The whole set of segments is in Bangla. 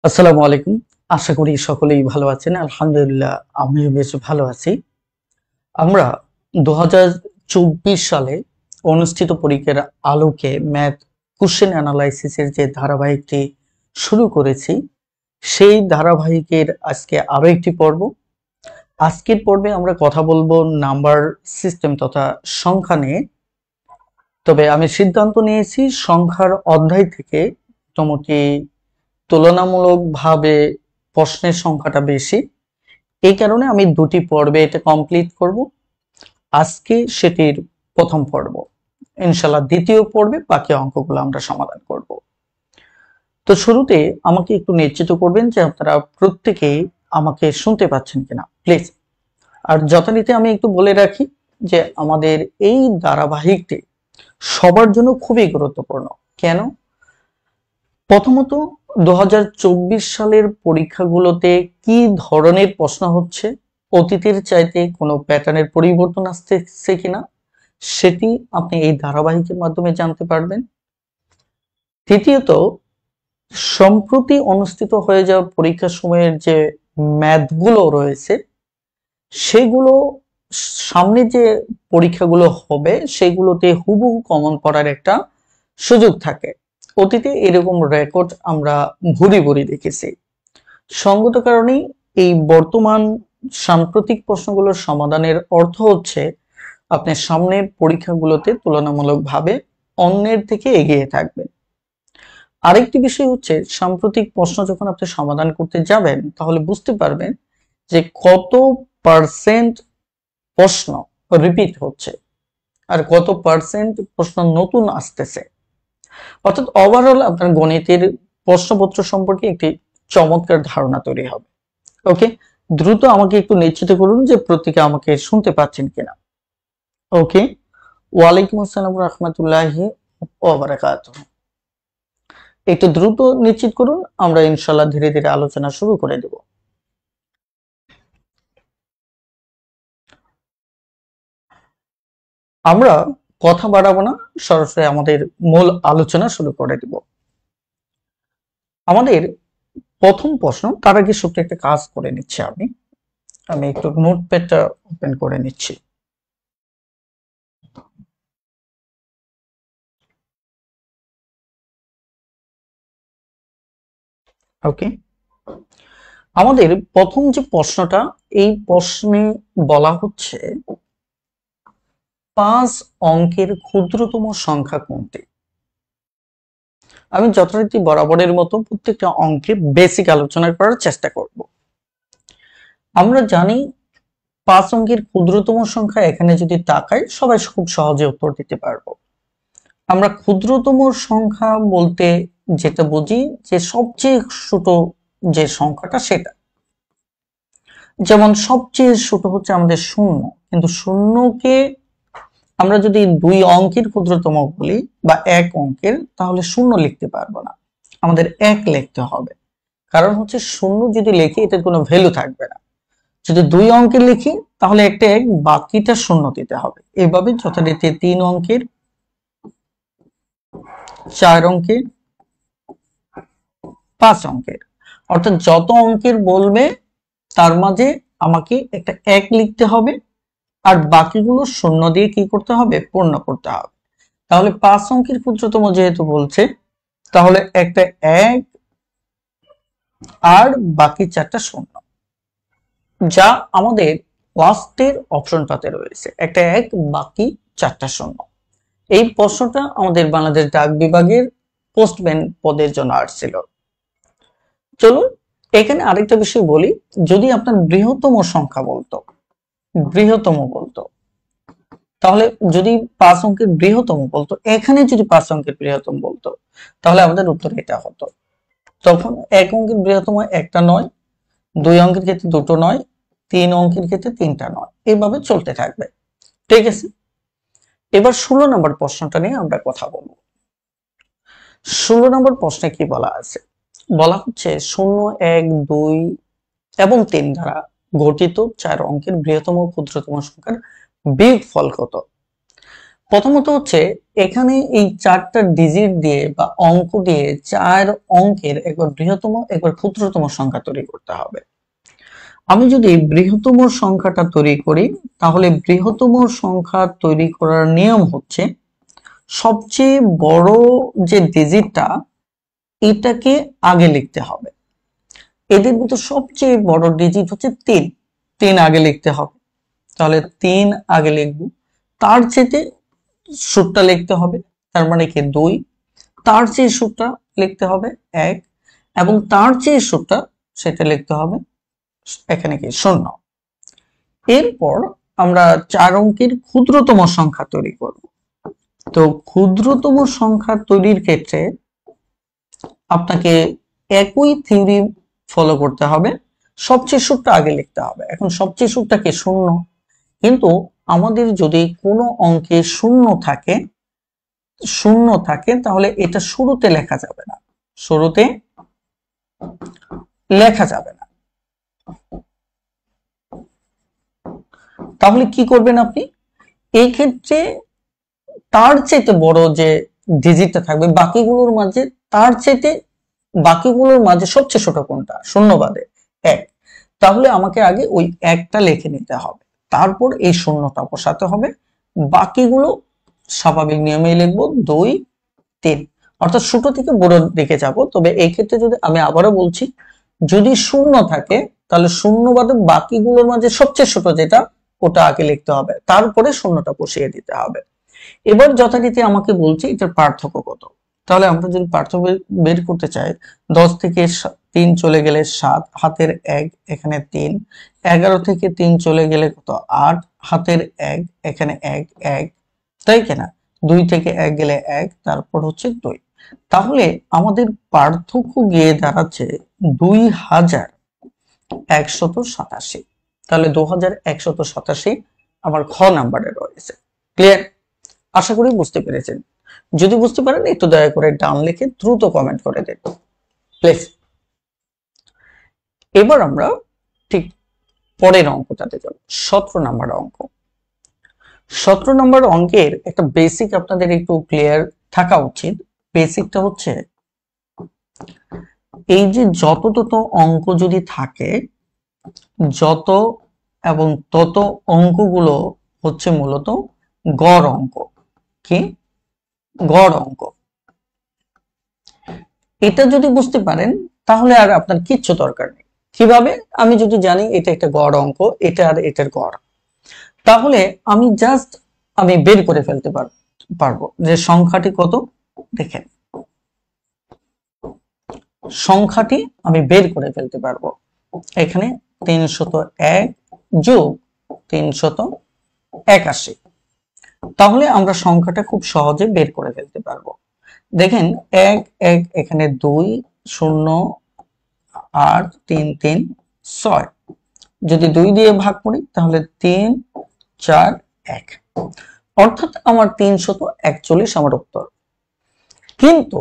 আসসালামু আলাইকুম। আশা করি সকলেই ভালো আছেন। আলহামদুলিল্লাহ আমিও বেশ ভালো আছি। আমরা 2024 সালে অনুষ্ঠিত পরীক্ষার আলোকে ম্যাথ কোশ্চেন অ্যানালাইসিসের যে ধারাবাহিকটি শুরু করেছি, সেই ধারাবাহিকের আজকে আরো একটি পর্ব। আজকের পর্বে আমরা কথা বলবো নাম্বার সিস্টেম তথা সংখ্যা নিয়ে। তবে আমি সিদ্ধান্ত নিয়েছি সংখ্যার অধ্যায় থেকে মোটামুটি তুলনামূলকভাবে প্রশ্নের সংখ্যাটা বেশি। এই কারণে আমি দুটি পর্বে এটা কমপ্লিট করব। আজকে সেটির প্রথম পর্ব, ইনশাল্লাহ দ্বিতীয় পর্বে বাকি অঙ্কগুলো আমরা সমাধান করব। তো শুরুতে আমাকে একটু নিশ্চিত করবেন যে আপনারা প্রত্যেকেই আমাকে শুনতে পাচ্ছেন কিনা প্লিজ। আর যথারীতি আমি একটু বলে রাখি যে আমাদের এই ধারাবাহিকটি সবার জন্য খুবই গুরুত্বপূর্ণ। কেন? প্রথমত 2024 সালের পরীক্ষাগুলোতে কি ধরনের প্রশ্ন হচ্ছে, অতীতের চাইতে কোনো প্যাটার্নের পরিবর্তন আসতেছে কিনা সেটি আপনি এই ধারাবাহিকের মাধ্যমে জানতে পারবেন। তৃতীয়ত, সম্প্রতি অনুষ্ঠিত হয়ে যাওয়া পরীক্ষা সময়ের যে ম্যাথগুলো রয়েছে সেগুলো সামনে যে পরীক্ষাগুলো হবে সেগুলোতে হুবহু কমন পড়ার একটা সুযোগ থাকে। অতীতে এরকম রেকর্ড আমরা ভুরি ভুরি দেখেছি। সঙ্গত কারণেই এই বর্তমান সাম্প্রতিক প্রশ্নগুলোর সমাধানের অর্থ হচ্ছে আপনি সামনের পরীক্ষাগুলোতে তুলনামূলকভাবে অন্যের থেকে এগিয়ে থাকবেন। আরেকটি বিষয় হচ্ছে, সাম্প্রতিক প্রশ্ন যখন আপনি সমাধান করতে যাবেন তাহলে বুঝতে পারবেন যে কত পার্সেন্ট প্রশ্ন রিপিট হচ্ছে আর কত পার্সেন্ট প্রশ্ন নতুন আসতেছে। অর্থাৎ ওভারঅল আপনার গণিতের প্রশ্নপত্র সম্পর্কে একটি চমৎকার ধারণা তৈরি হবে। ওকে, দ্রুত আমাকে একটু নিশ্চিত করুন যে প্রত্যেকে আমাকে শুনতে পাচ্ছেন কিনা। ওকে, ওয়ালাইকুম আসসালাম রহমতুল্লাহি ওয়া বারাকাতুহু। একটু দ্রুত নিশ্চিত করুন, আমরা ইনশাআল্লাহ ধীরে ধীরে আলোচনা শুরু করে দেব। আমরা কথা বাড়াবো না, সরাসরি আমাদের মূল আলোচনা শুরু করে দেব। আমাদের প্রথম প্রশ্ন, তার আগে ছোট্ট একটা কাজ করে নিচ্ছি। আমি আমি একটু নোটপ্যাডটা ওপেন করে নিচ্ছি। ওকে, আমাদের প্রথম যে প্রশ্নটা, এই প্রশ্নে বলা হচ্ছে 5 অঙ্কের ক্ষুদ্রতম সংখ্যা কোনটি? আমি যথারীতি বরাবরের মতো প্রত্যেকটা অঙ্কে বেসিক আলোচনা করার চেষ্টা করব। আমরা জানি 5 অঙ্কের ক্ষুদ্রতম সংখ্যা, এখানে যদি তাকাই সবাই খুব সহজে উত্তর দিতে পারবো। আমরা ক্ষুদ্রতম সংখ্যা বলতে যেটা বুঝি যে সবচেয়ে ছোট যে সংখ্যাটা সেটা। যেমন সবচেয়ে ছোট হচ্ছে আমাদের শূন্য, কিন্তু শূন্যকে আমরা যদি 2 অঙ্কের ক্ষুদ্রতম বলি বা 1 অঙ্কের, তাহলে শূন্য লিখতে পারবো না, আমাদের 1 লিখতে হবে। কারণ হচ্ছে শূন্য যদি লিখি এটার কোনো ভ্যালু থাকবে না। যদি 2 অঙ্কের লিখি তাহলে একটা 1, বাকিটা শূন্য দিতে হবে। এভাবে যথারীতি 3 অঙ্কের, 4 অঙ্কের, 5 অঙ্কের, অর্থাৎ যত অঙ্কের বলবে তার মাঝে আমাকে একটা 1 লিখতে হবে আর বাকিগুলো শূন্য দিয়ে কি করতে হবে? পূর্ণ করতে হবে। তাহলে 5 অঙ্কের ক্ষুদ্রতম যেহেতু বলছে, তাহলে একটা 1 আর বাকি 4টা শূন্য, যা আমাদের লাস্টের অপশনটাতে রয়েছে। একটা 1, বাকি 4টা শূন্য। এই প্রশ্নটা আমাদের বাংলাদেশ ডাক বিভাগের পোস্টম্যান পদের জন্য আসছিল। চলুন এখানে আরেকটা বিষয় বলি, যদি আপনার বৃহত্তম সংখ্যা বলতো, তাহলে যদি 5 অঙ্কের বৃহত্তম বলতো, এখানে যদি 5 অঙ্কের বৃহত্তম বলতো, তাহলে আমাদের উত্তর এটা হতো। তখন 1 অঙ্কের বৃহত্তম একটা নয়, 2 অঙ্কের ক্ষেত্রে দুটো নয়, 3 অঙ্কের ক্ষেত্রে 3টা নয়, এইভাবে চলতে থাকবে। ঠিক আছে, এবার 16 নম্বর প্রশ্নটা নিয়ে আমরা কথা বলবো। 16 নম্বর প্রশ্নে কি বলা আছে? বলা হচ্ছে 0, 1, 2 এবং 3 দ্বারা গঠিত 4 অঙ্কের বৃহত্তম ক্ষুদ্রতম সংখ্যার বিয়োগফল কত? প্রথমত হচ্ছে এখানে এই 4টা ডিজিট দিয়ে বা অঙ্ক দিয়ে 4 অঙ্কের একবার বৃহত্তম একবার ক্ষুদ্রতম সংখ্যা তৈরি করতে হবে। আমি যদি বৃহত্তম সংখ্যাটা তৈরি করি তাহলে বৃহত্তম সংখ্যা তৈরি করার নিয়ম হচ্ছে সবচেয়ে বড় যে ডিজিটটা এটাকে আগে লিখতে হবে। এদের ভিতর সবচেয়ে বড় ডিজিট হচ্ছে 3, 3 আগে লিখতে হবে। তাহলে 3 আগে লিখব, তার চেয়ে সূত্রটা লিখতে হবে, তার মানে কি 2, তার চেয়ে সূত্রটা লিখতে হবে 1 এবং তার চেয়ে সূত্রটা সেটা লিখতে হবে এখানে কি 0। এরপর আমরা 4 অঙ্কের ক্ষুদ্রতম সংখ্যা তৈরি করব। তো ক্ষুদ্রতম সংখ্যা তৈরির ক্ষেত্রে আপনাকে একই থিওরি ফলো করতে হবে, সবচেয়ে সূত্রটা আগে লিখতে হবে। এখন সবচেয়ে সূত্রটা কি 0, কিন্তু আমাদের যদি কোনো অঙ্কে শূন্য থাকে তাহলে এটা শুরুতে লেখা যাবে না, শুরুতে লেখা যাবে না। তাহলে কি করবেন আপনি এই ক্ষেত্রে তার চাইতে বড় যে ডিজিটটা থাকবে বাকিগুলোর মাঝে, তার চাইতে বাকিগুলোর মাঝে সবচেয়ে ছোট কোনটা, শূন্য বাদে 1, তাহলে আমাকে আগে ওই 1টা লিখে নিতে হবে, তারপর এই শূন্যটা বসাতে হবে, বাকিগুলো স্বাভাবিক নিয়মেই লিখবো 2, 3, অর্থাৎ ছোট থেকে বড় দিকে যাব। তবে এই ক্ষেত্রে যদি আমি আবারও বলছি, যদি শূন্য থাকে তাহলে শূন্য বাদে বাকিগুলোর মাঝে সবচেয়ে ছোট যেটা ওটা আগে লিখতে হবে, তারপরে শূন্যটা বসিয়ে দিতে হবে। এবার যথারীতি আমাকে বলছে এটার পার্থক্য কত। তাহলে আমরা যদি পার্থক্য বের করতে চাই, 10 থেকে 3 চলে গেলে 7, হাতের 1 এখানে 3, 11 থেকে 3 চলে গেলে কত 8, হাতের 1 এখানে 1 1, তাই কিনা, 2 থেকে 1 গেলে 1, তারপর হচ্ছে 2। তাহলে আমাদের পার্থক্য গিয়ে দাঁড়াচ্ছে 2187। তাহলে 2187 আমার খ নাম্বারে রয়েছে। ক্লিয়ার? আশা করি বুঝতে পেরেছেন। যদি বুঝতে পারেন একটু দয়া করে ডান লিখে দ্রুত কমেন্ট করে দেন প্লিজ। এবার আমরা ঠিক পরের অঙ্কটাতে যাব, 17 নাম্বার অঙ্ক। 17 নাম্বার অঙ্কের একটা বেসিক আপনাদের একটু ক্লিয়ার থাকা উচিত। বেসিকটা হচ্ছে এই যে যত তত অঙ্ক যদি থাকে, যত এবং তত অঙ্কগুলো হচ্ছে মূলত গড় অঙ্ক। কি গড় অঙ্ক? এটা যদি বুঝতে পারেন তাহলে আর আপনার কিচ্ছু দরকার নেই। কিভাবে? আমি যদি জানি এটা একটা গড় অঙ্ক, এটা আর এটার গড়, তাহলে আমি জাস্ট বের করে ফেলতে পারবো যে সংখ্যাটি কত। দেখেন সংখ্যাটি আমি বের করে ফেলতে পারবো। এখানে 301 যোগ 381, তাহলে আমরা সংখ্যাটা খুব সহজে বের করে ফেলতে পারবো। দেখেন 1 1 এখানে 2 0 8 3 3 6, যদি 2 দিয়ে ভাগ করি তাহলে 3 4 1, অর্থাৎ আমার 341 আমার উত্তর। কিন্তু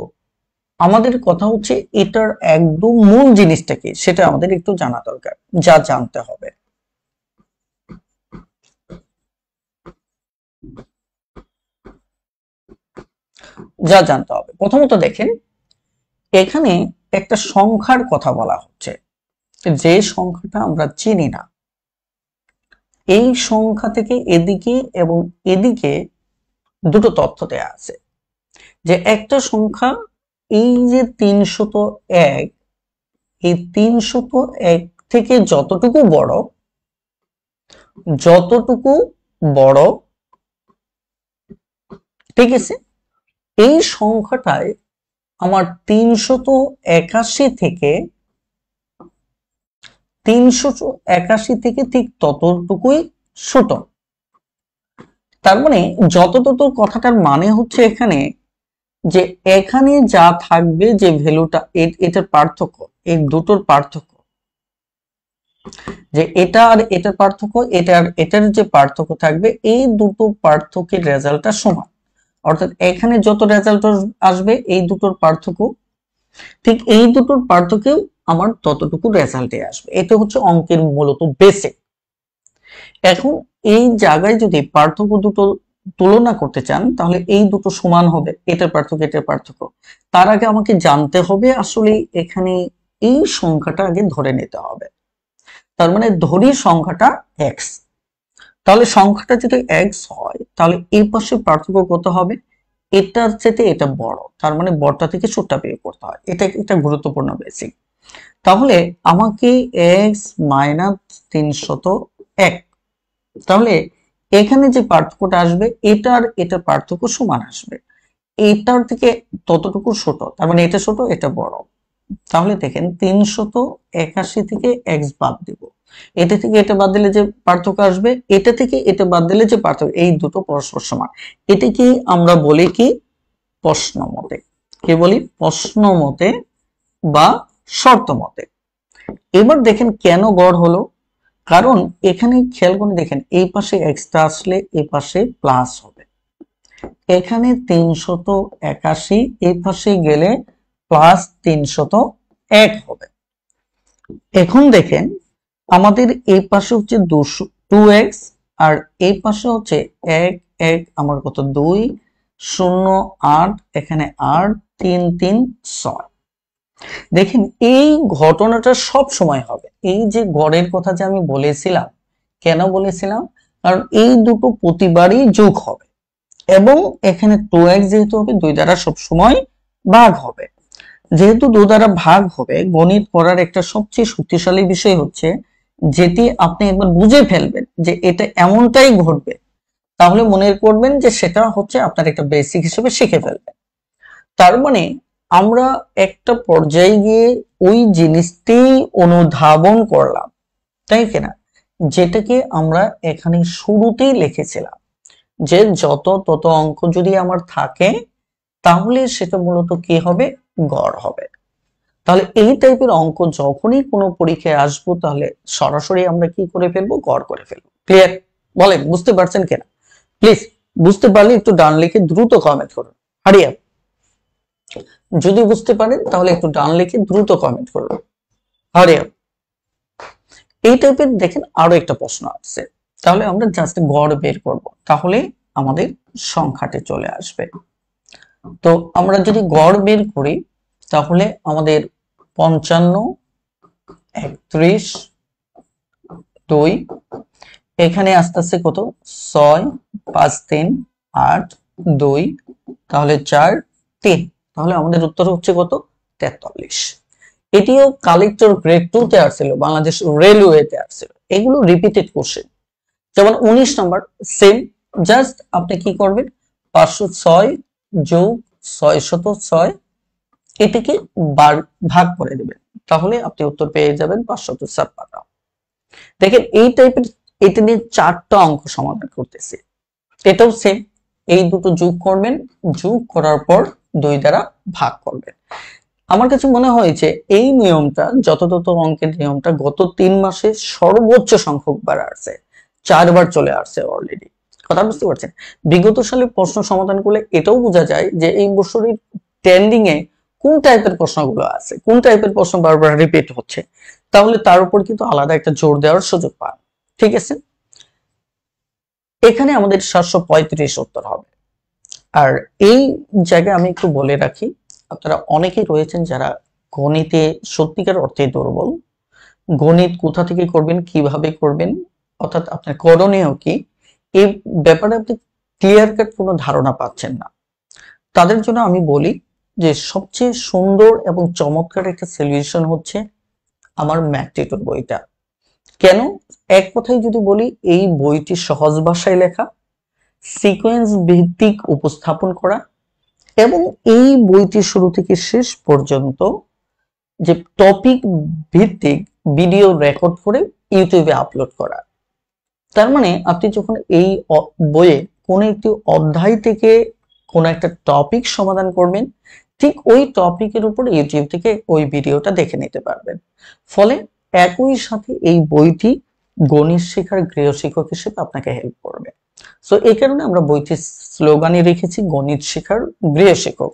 আমাদের কথা হচ্ছে এটার একদম মূল জিনিসটা কি সেটা আমাদের একটু জানা দরকার, যা জানতে হবে। প্রথমত দেখেন এখানে একটা সংখ্যার কথা বলা হচ্ছে, যে সংখ্যাটা আমরা চিনি না। এই সংখ্যা থেকে এদিকে এবং এদিকে দুটো তথ্য দেয়া আছে, যে একটা সংখ্যা এই যে 301, এই 301 থেকে যতটুকু বড়, ঠিক আছে, এই সংখ্যাটায় আমার 381 থেকে ঠিক ততটুকুই ছোট। তার মানে যত কথাটার মানে হচ্ছে এখানে যে এখানে যা থাকবে যে ভ্যালুটা, এটার পার্থক্য, এই দুটোর পার্থক্য, যে এটা আর এটার পার্থক্য, এটা আর এটার যে পার্থক্য থাকবে, এই দুটো পার্থক্যের রেজাল্টটা সমান। অর্থাৎ এখানে যত রেজাল্ট আসবে এই দুটোর পার্থক্য, ঠিক এই দুটোর পার্থক্যেও আমার ততটুকু রেজাল্টে আসবে। এটা হচ্ছে অঙ্কের মূলত বেসিক। এখন এই জায়গায় যদি পার্থক্য দুটো তুলনা করতে চান তাহলে এই দুটো সমান হবে, এটার পার্থক্য এটার পার্থক্য। তার আগে আমাকে জানতে হবে আসলে এখানে এই সংখ্যাটা আগে ধরে নিতে হবে। তার মানে ধরি সংখ্যাটা এক্স, তাহলে সংখ্যাটা যদি এক্স হয় তাহলে এই পাশে পার্থক্য কত হবে, এটার চেয়ে এটা বড়, তার মানে বড়টা থেকে ছোটটা বের করতে হয়। এটা একটা গুরুত্বপূর্ণ বেসিক। তাহলে আমাকে এক্স মাইনাস 301, তাহলে এখানে যে পার্থক্যটা আসবে এটার এটার পার্থক্য সমান আসবে, এটার থেকে ততটুকু ছোট, তার মানে এটা ছোট এটা বড়। তাহলে দেখেন 381 থেকে এক্স বাদ দিব, এটা থেকে এটা বাদ দিলে যে পার্থক্য আসবে, এটা থেকে এটা বাদ দিলে যে পার্থক্য, এই দুটো পরস্পর সমান। এটাকে আমরা বলি কি প্রশ্ন মতে, কি বলি প্রশ্ন মতে বা শর্ত মতে। এবার দেখেন কেন গড় হলো, কারণ এখানে খেয়াল করে দেখেন এই পাশে এক্সট্রা আসলে এই পাশে প্লাস হবে, এখানে 381 এই পাশে গেলে প্লাস 301 হবে। এখন দেখেন আমাদের এই পাশে হচ্ছে 2x আর এই পাশে হচ্ছে 1 1 আমার কত 2 0 8, এখানে 8 3 3 6। দেখেন এই ঘটনাটা সব সময় হবে, এই যে গড়ের কথা যে আমি বলেছিলাম, কেন বলেছিলাম, কারণ এই দুটো প্রতিবারই যোগ হবে এবং এখানে 2x যেহেতু হবে 2 দ্বারা সব সময় ভাগ হবে। যেহেতু 2 দ্বারা ভাগ হবে, গণিত পড়ার একটা সবচেয়ে শক্তিশালী বিষয় হচ্ছে যেটি আপনি একবার বুঝে ফেলবেন যে এটা এমনটাই ঘটবে, তাহলে মনে করবেন যে সেটা হচ্ছে আপনার একটা বেসিক হিসেবে শিখে ফেলবেন। তার মানে আমরা একটা পর্যায়ে গিয়ে ওই জিনিসটি অনুধাবন করলাম, তাই কিনা, যেটাকে আমরা এখানে শুরুতেই লিখেছিলাম যে যত তত অঙ্ক যদি আমার থাকে তাহলে সেটা মূলত কি হবে, গড় হবে। তাহলে এই টাইপের অঙ্ক যখনই কোনো পরীক্ষায় আসবো তাহলে সরাসরি আমরা কি করে ফেলবো, গড় করে ফেলবো। ক্লিয়ার? বলেন বুঝতে পারছেন কিনা? প্লিজ বুঝতে পারলে একটু ডান লিখে দ্রুত কমেন্ট করুন, হারিয়া। যদি বুঝতে পারেন তাহলে একটু ডান লিখে দ্রুত কমেন্ট করুন, হারিয়া। এই টাইপের দেখেন আরো একটা প্রশ্ন আসছে, তাহলে আমরা জাস্ট গড় বের করব, তাহলে আমাদের সংখ্যাটি চলে আসবে। তো আমরা যদি গড় বের করি তাহলে আমাদের 55 31 2, এখানে আস্তে আস্তে কত 6 5 3 8 2, তাহলে 4 3, তাহলে আমাদের উত্তর হচ্ছে কত 43। এটিও কালেক্টর গ্রেড 2 তে আসছিল, বাংলাদেশ রেলওয়েতে আসছিল। এগুলো রিপিটেড কোশ্চেন। যেমন 19 নাম্বার সেম, জাস্ট আপনি কি করবেন 506 যোগ 606 এটাকে ভাগ করে দেবেন, তাহলে আপনি উত্তর পেয়ে যাবেন 556। দেখেন এই টাইপের এটা নিয়ে 4টা অঙ্ক সমাধান করতেছি, এটাও সেম, এই দুটো যোগ করবেন, যোগ করার পর 2 দ্বারা ভাগ করবেন। আমার কাছে মনে হয়েছে এই নিয়মটা যত তত অঙ্কের নিয়মটা গত 3 মাসে সর্বোচ্চ সংখ্যক বার আসছে, 4 বার চলে আসছে অলরেডি। কথা বুঝতে পারছেন? বিগত সালে প্রশ্ন সমাধান করলে এটাও বোঝা যায় যে এই বছরের ট্রেন্ডিং এ কোন টাইপের প্রশ্নগুলো আছে, কোন টাইপের প্রশ্ন বারবার রিপিট হচ্ছে, তাহলে তার উপর কিন্তু আলাদা একটা জোর দেওয়ার সুযোগ পান। ঠিক আছে, এখানে আমাদের 735 উত্তর হবে। আর এই জায়গায় আমি একটু বলে রাখি, আপনারা অনেকেই রয়েছেন যারা গণিতে সত্যিকার অর্থে দুর্বল, গণিত কোথা থেকে করবেন কিভাবে করবেন অর্থাৎ আপনার করণীয় কি এই ব্যাপারে আপনি ক্লিয়ার কাট কোনো ধারণা পাচ্ছেন না, তাদের জন্য আমি বলি যে সবচেয়ে সুন্দর এবং চমৎকার একটা সলিউশন হচ্ছে আমার ম্যাথটিউটর বইটা। কেন? এক কথায় যদি বলি, এই বইটি সহজ ভাষায় লেখা, সিকোয়েন্স ভিত্তিক উপস্থাপন করা এবং এই বইটি শুরু থেকে শেষ পর্যন্ত যে টপিক ভিত্তিক ভিডিও রেকর্ড করে ইউটিউবে আপলোড করা। তার মানে আপনি যখন এই বইয়ে কোনো একটি অধ্যায় থেকে কোনো একটা টপিক সমাধান করবেন, ঠিক ওই টপিকের উপর ইউটিউব থেকে ওই ভিডিওটা দেখে নিতে পারবেন। ফলে একই সাথে এই বইটি গণিত শেখার গৃহ শিক্ষক হিসেবে আপনাকে হেল্প করবে। সো এই কারণে আমরা বইটির স্লোগানে রেখেছি গণিত শেখার গৃহ শিক্ষক।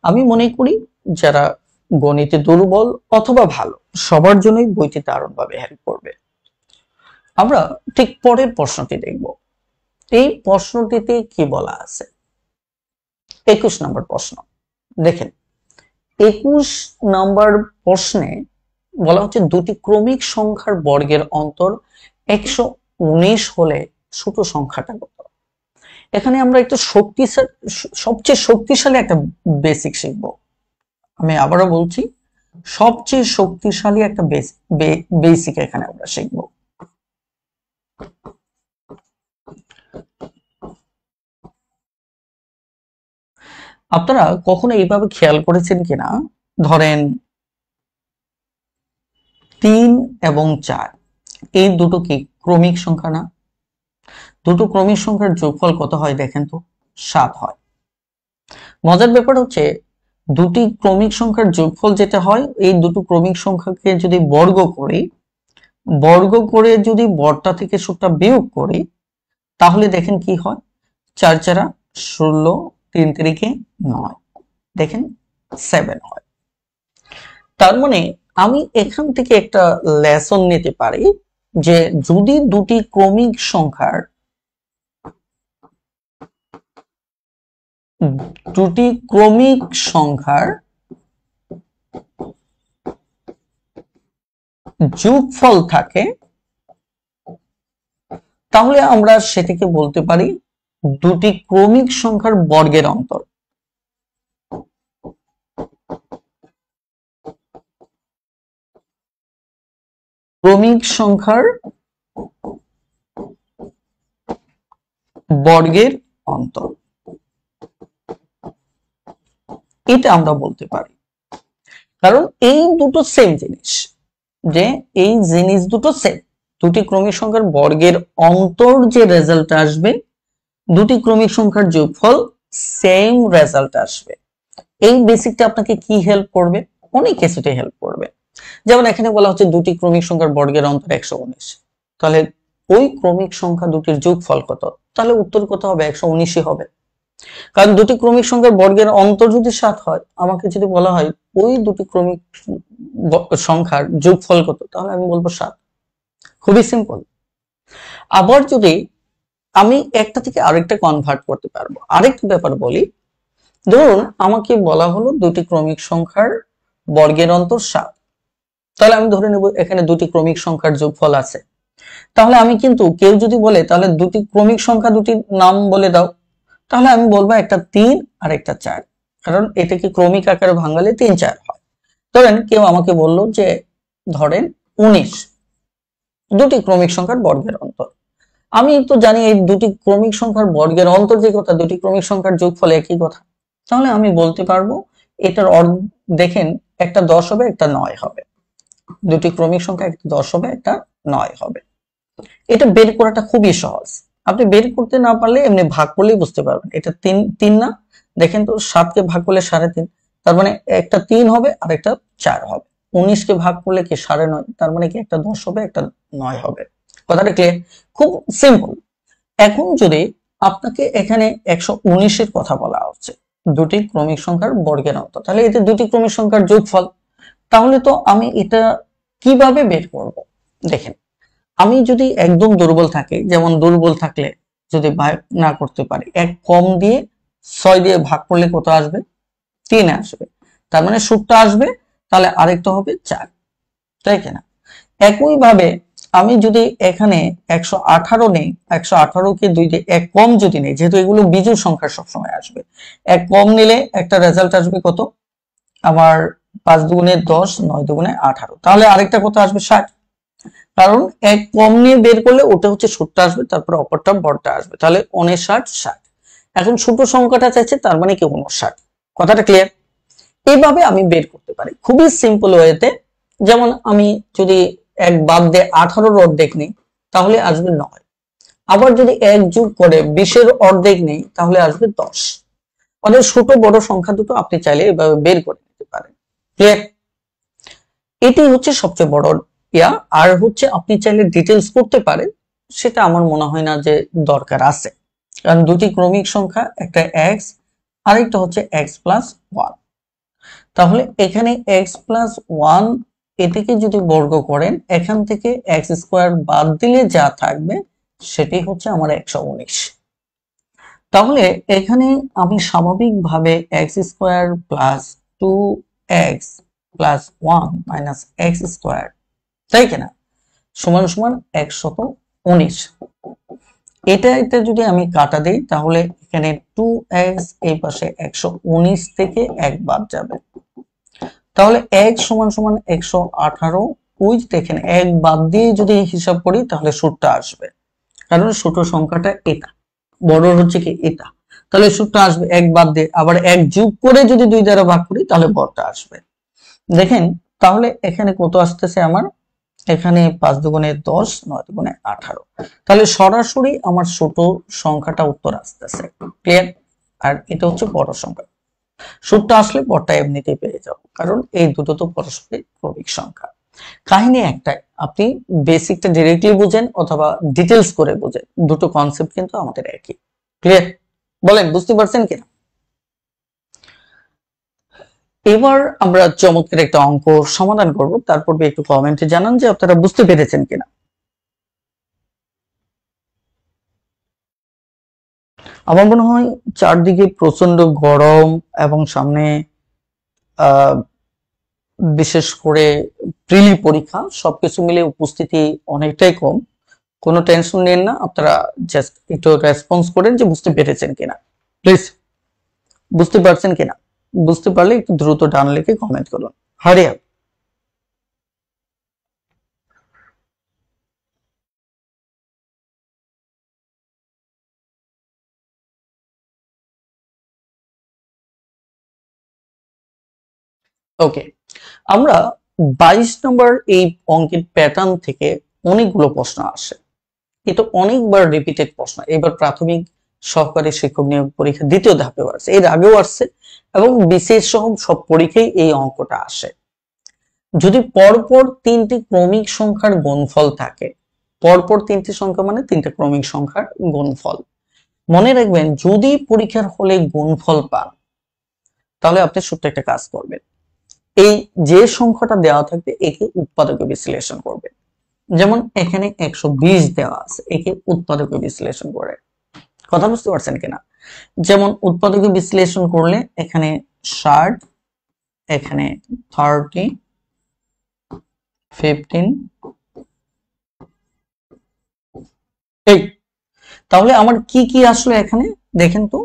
আমি মনে করি যারা গণিতে দুর্বল অথবা ভালো সবার জন্যই বইটি দারুণভাবে হেল্প করবে। আমরা ঠিক পরের প্রশ্নটি দেখব। এই প্রশ্নটিতে কি বলা আছে? 21 নম্বর প্রশ্ন। দেখেন 21 নম্বর প্রশ্নে বলা হচ্ছে দুটি ক্রমিক সংখ্যার বর্গের অন্তর 119 হলে ছোট সংখ্যাটা কত? এখানে আমরা একটু সবচেয়ে শক্তিশালী একটা বেসিক শিখবো। আমি আবারও বলছি, সবচেয়ে শক্তিশালী একটা বেসিক এখানে আমরা শিখবো। আপনারা কখনো এইভাবে খেয়াল করেছেন কিনা, ধরেন 3 এবং 4 এই দুটো কি ক্রমিক সংখ্যা না? দুটো ক্রমিক সংখ্যার যোগফল কত হয় দেখেন তো? 7 হয়। মজার ব্যাপার হচ্ছে দুটি ক্রমিক সংখ্যার যোগফল যেটা হয়, এই দুটো ক্রমিক সংখ্যাকে যদি বর্গ করে যদি বর্গটা থেকে সূত্রটা বিয়োগ করি, তাহলে দেখেন কি হয়? 4 4 16, 3 3 9, দেখেন 7 হয়। তার মানে আমি এখান থেকে একটা লেসন নিতে পারি যে যদি দুটি ক্রমিক সংখ্যার যোগফল থাকে, তাহলে আমরা সেটাকে বলতে পারি দুটি ক্রমিক সংখ্যার বর্গের অন্তর। ক্রমিক সংখ্যার বর্গের অন্তর, এটা আমরা বলতে পারি। কারণ এই দুটো সেম জিনিস, যে এই জিনিস দুটো সেম। দুটি ক্রমিক সংখ্যার বর্গের অন্তর যে রেজাল্ট আসবে, দুটি ক্রমিক সংখ্যার যোগফল সেম রেজাল্ট আসবে। এই বেসিকটা আপনাকে কি হেল্প করবে? অনেক কিছুতে হেল্প করবে। যেমন এখানে বলা হচ্ছে দুটি ক্রমিক সংখ্যার বর্গের অন্তর 119, তাহলে ওই ক্রমিক সংখ্যা দুটির যোগফল কত? তাহলে উত্তর কত হবে? 119ই হবে। কারণ দুটি ক্রমিক সংখ্যার বর্গের অন্তর যদি 7 হয়, আমাকে যদি বলা হয় ওই দুটি ক্রমিক সংখ্যার যোগফল কত, তাহলে আমি বলবো 7। খুবই সিম্পল। আবার যদি আমি একটা থেকে আরেকটা কনভার্ট করতে পারবো, আরেকটা ব্যাপার বলি। ধরুন আমাকে বলা হলো দুটি ক্রমিক সংখ্যার বর্গের অন্তর 7, তাহলে আমি ধরে নেব এখানে দুটি ক্রমিক সংখ্যার যোগফল আছে। তাহলে আমি কিন্তু, কেউ যদি বলে তাহলে দুটি ক্রমিক সংখ্যা দুটির নাম বলে দাও, তাহলে আমি বলবো একটা 3 আর একটা 4, কারণ এটাকে ক্রমিক আকারে ভাঙালে 3 4 হয়। ধরেন কেউ আমাকে বললো যে ধরেন 19 দুটি ক্রমিক সংখ্যার বর্গের অন্তর। আমি তো জানি এই দুটি ক্রমিক সংখ্যার বর্গের অন্তর যে কথা, দুটি ক্রমিক সংখ্যার যোগফল একই কথা। তাহলে আমি বলতে পারবো এটার দেখেন একটা 10 হবে, একটা 9 হবে। দুটি ক্রমিক সংখ্যা, একটা 10 হবে, একটা 9 হবে। এটা বের করাটা খুবই সহজ। আপনি বের করতে না পারলে এমনি ভাগ করলেই বুঝতে পারবেন। এটা 3 না? দেখেন তো 7কে ভাগ করলে 3.5, তার মানে একটা 3 হবে আর একটা 4 হবে। 19কে ভাগ করলে কি 9.5, তার মানে কি একটা 10 হবে, একটা 9 হবে। কথাটা ক্লিয়ার? খুব সিম্পল। এখন যদি আপনাকে এখানে 119 এর কথা বলা হচ্ছে, দুটি ক্রমিক সংখ্যার বর্গের অন্তর, তাহলে এতে দুটি ক্রমিক সংখ্যার যোগফল। তাহলে তো আমি এটা কিভাবে বের করব? দেখেন, আমি যদি একদম দুর্বল থাকি, যেমন দুর্বল থাকলে যদি ভাগ না করতে পারি, 1 কম দিয়ে 6 দিয়ে ভাগ করলে কত আসবে? 3 আসবে। তার মানে সূত্রটা আসবে, তাহলে আরেকটা হবে 4, তাই কিনা? একই ভাবে আমি যদি এখানে 118 নেই, 118কে 2 দিয়ে 1 কম যদি নেই, যেহেতু এগুলো বিজোড় সংখ্যা সবসময় আসবে, 1 কম নিলে একটা রেজাল্ট আসবে কত? আমার 5 দুগুণে 10, 9 দুগুণে 18, তাহলে আরেকটা কত আসবে? 60। কারণ 1 কম নিয়ে বের করলে ওটা হচ্ছে সূত্র আসবে, তারপর অপরটা বড়টা আসবে, তাহলে 59 60। এখন ছোট সংখ্যাটা চাইছে, তার মানে কি 59। কথাটা ক্লিয়ার? এইভাবে আমি বের করতে পারি খুবই সিম্পল ওয়েতে। যেমন আমি যদি 1 বাদ দিয়ে 18-র অর্ধেক নিই, তাহলে আসবে 9। আবার যদি 1 যোগ করে 20-এর অর্ধেক নেই, তাহলে আসবে 10। অর্থাৎ ছোট বড় সংখ্যা দুটো আপনি চাইলে এভাবে বের করে নিতে পারেন। ক্লিয়ার? এটি হচ্ছে সবচেয়ে বড় ইয়া। আর হচ্ছে আপনি চাইলে ডিটেলস করতে পারেন, সেটা আমার মনে হয় না যে দরকার আছে। কারণ দুটি ক্রমিক সংখ্যা, একটা x আরেকটা হচ্ছে x প্লাস 1। তাহলে এখানে x প্লাস 1 এটাকে যদি বর্গ করেন, এখান থেকে x স্কোয়ার বাদ দিলে যা থাকবে সেটি হচ্ছে আমার 119। তাহলে এখানে আমি স্বাভাবিকভাবে x square plus 2x plus 1 minus x square, তাই কিনা, সমান সমান 119। এটা যদি আমি কাটা দিই তাহলে এখানে 2x এই পাশে 119 থেকে 1 বাদ যাবে, তাহলে x সমান সমান 118। ওই দেখেন 1 বাদ দিয়ে যদি হিসাব করি তাহলে সূত্রটা আসবে, কারণ ছোট সংখ্যাটা এটা, বড় হচ্ছে কি এটা, তাহলে সূত্রটা আসবে 1 বাদ দিয়ে, আবার 1 যোগ করে যদি 2 দ্বারা ভাগ করি তাহলে বড়টা আসবে। দেখেন তাহলে এখানে কত আসতেছে আমার, এখানে 5 দুগুণে 10, 9 দুগুণে 18, তাহলে সরাসরি আমার ছোট সংখ্যাটা উত্তর আসতেছে। ক্লিয়ার? আর এটা হচ্ছে বড় সংখ্যা, সূত্রটা আসলে বড়টা এমনিতেই পেয়ে যাও, কারণ এই দুটো তো পরস্পরের ক্রমিক সংখ্যা। কাহিনী একটাই, আপনি বেসিকটা ডিরেক্টলি বুঝেন অথবা ডিটেলস করে বুঝেন, দুটো কনসেপ্ট কিন্তু আমাদের একই। ক্লিয়ার? বলেন বুঝতে পারছেন কিনা? এবার আমরা চমৎকার একটা অঙ্ক সমাধান করব, তারপর একটু কমেন্টে জানান যে আপনারা বুঝতে পেরেছেন কিনা। আমার মনে হয় চারদিকে প্রচন্ড গরম এবং সামনে বিশেষ করে প্রিলি পরীক্ষা, সবকিছু মিলে উপস্থিতি অনেকটাই কম। কোনো টেনশন নেন না, আপনারা জাস্ট একটু রেসপন্স করেন যে বুঝতে পেরেছেন কিনা। প্লিজ বুঝতে পারছেন কিনা, বুঝতে পারলে একটু দ্রুত ডান লিখে কমেন্ট করুন। Hurry up. ওকে, আমরা 22 নম্বর এই অঙ্কের প্যাটার্ন থেকে অনেকগুলো প্রশ্ন আসে, এটা অনেকবার রিপিটেড প্রশ্ন। এবার প্রাথমিক সহকারী শিক্ষক নিয়োগ পরীক্ষা দ্বিতীয় ধাপেও আসছে, এর আগেও আসছে, এবং বিশেষ সহ সব পরীক্ষায় এই অঙ্কটা আসে। যদি পরপর তিনটি ক্রমিক সংখ্যার গুণফল থাকে, পরপর তিনটি সংখ্যা মানে তিনটা ক্রমিক সংখ্যার গুণফল, মনে রাখবেন যদি পরীক্ষার হলে গুণফল পান তাহলে আপনি ছোট্ট একটা কাজ করবেন, এই যে সংখ্যাটা দেওয়া থাকবে একে উৎপাদকে বিশ্লেষণ করবেন। যেমন এখানে 120 দেওয়া আছে, একে উৎপাদকে বিশ্লেষণ করে, কথা বুঝতে পারছেন কিনা। যেমন উৎপাদকে বিশ্লেষণ করলে এখানে 60, এখানে 30, 15, এই, তাহলে আমার কি কি আসলে এখানে দেখেন তো,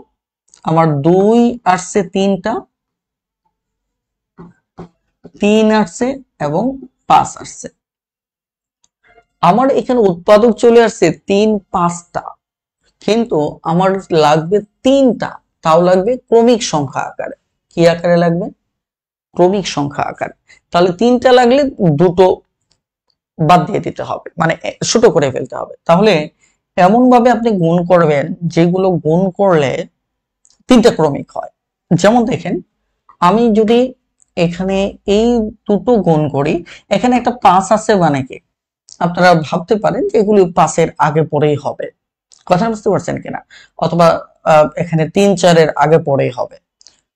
আমার 2 আসছে, 3টা, 3 আসছে এবং 5 আসছে। আমার এখানে উৎপাদক চলে আসছে 3, 5টা, কিন্তু আমার লাগবে 3টা, তাও লাগবে ক্রমিক সংখ্যা আকারে। কি আকারে লাগবে? ক্রমিক সংখ্যা আকারে। তাহলে 3টা লাগলে দুটো বাদ দিয়ে দিতে হবে, মানে ছোট করে ফেলতে হবে। তাহলে এমন ভাবে আপনি গুণ করবেন যেগুলো গুণ করলে 3টা ক্রমিক হয়। যেমন দেখেন, আমি যদি এখানে এই দুটো গুণ করি, এখানে একটা 5 আছে মানে কি, আপনারা ভাবতে পারেন যে এগুলি 5-এর আগে পরেই হবে, কথা বুঝতে পারছেন কিনা, অথবা এখানে 3, 4-এর আগে পরেই হবে।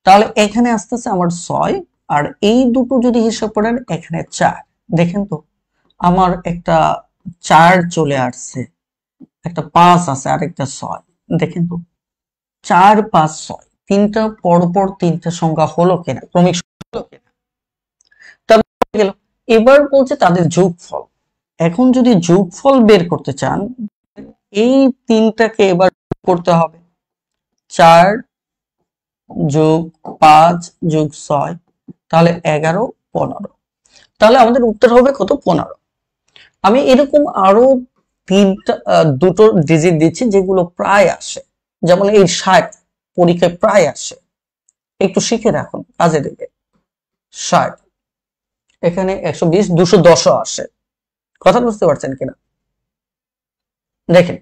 তাহলে এখানে আসতেছে আমার 6, আর এই দুটো যদি হিসাব করেন এখানে 4। দেখেন তো আমার একটা 4 চলে আসছে, একটা 5 আছে আর একটা 6, দেখেন তো 4, 5, 6 তিনটা পরপর তিনটা সংখ্যা হলো কিনা, ক্রমিক সংখ্যা হলো কিনা। তাহলে গেল, এবার বলছে তাদের যোগফল। এখন যদি যোগফল বের করতে চান, এই তিনটাকে এবার করতে হবে, 4 যোগ 5 যোগ 6, তাহলে 11, 15। তাহলে আমাদের উত্তর হবে কত? 15। আমি এরকম আরো দুটো ডিজিট দিচ্ছি যেগুলো প্রায় আসে, যেমন এই 60 পরীক্ষায় প্রায় আসে, একটু শিখে রাখুন, কাজে দেবে। 60, এখানে 120, 210ও আসে, কথা বুঝতে পারছেন কিনা। দেখেন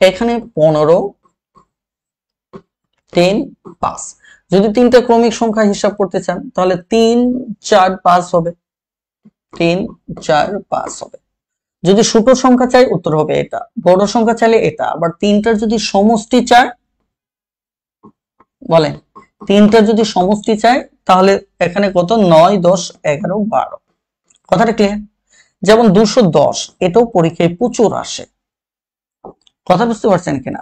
এখানে 15, 10, 5, যদি তিনটা ক্রমিক সংখ্যা হিসাব করতে চান তাহলে 3, 4, 5 হবে, 3, 4, 5 হবে। যদি ছোট সংখ্যা চাই উত্তর হবে এটা, বড় সংখ্যা চাইলে এটা। আবার তিনটার যদি সমষ্টি চাই, বলেন তিনটার যদি সমষ্টি চাই তাহলে এখানে কত? 9, 10, 11, 12, কথাটা ক্লিয়ার। যেমন 210, এটাও পরীক্ষায় প্রচুর আসে, কথা বুঝতে পারছেন কিনা।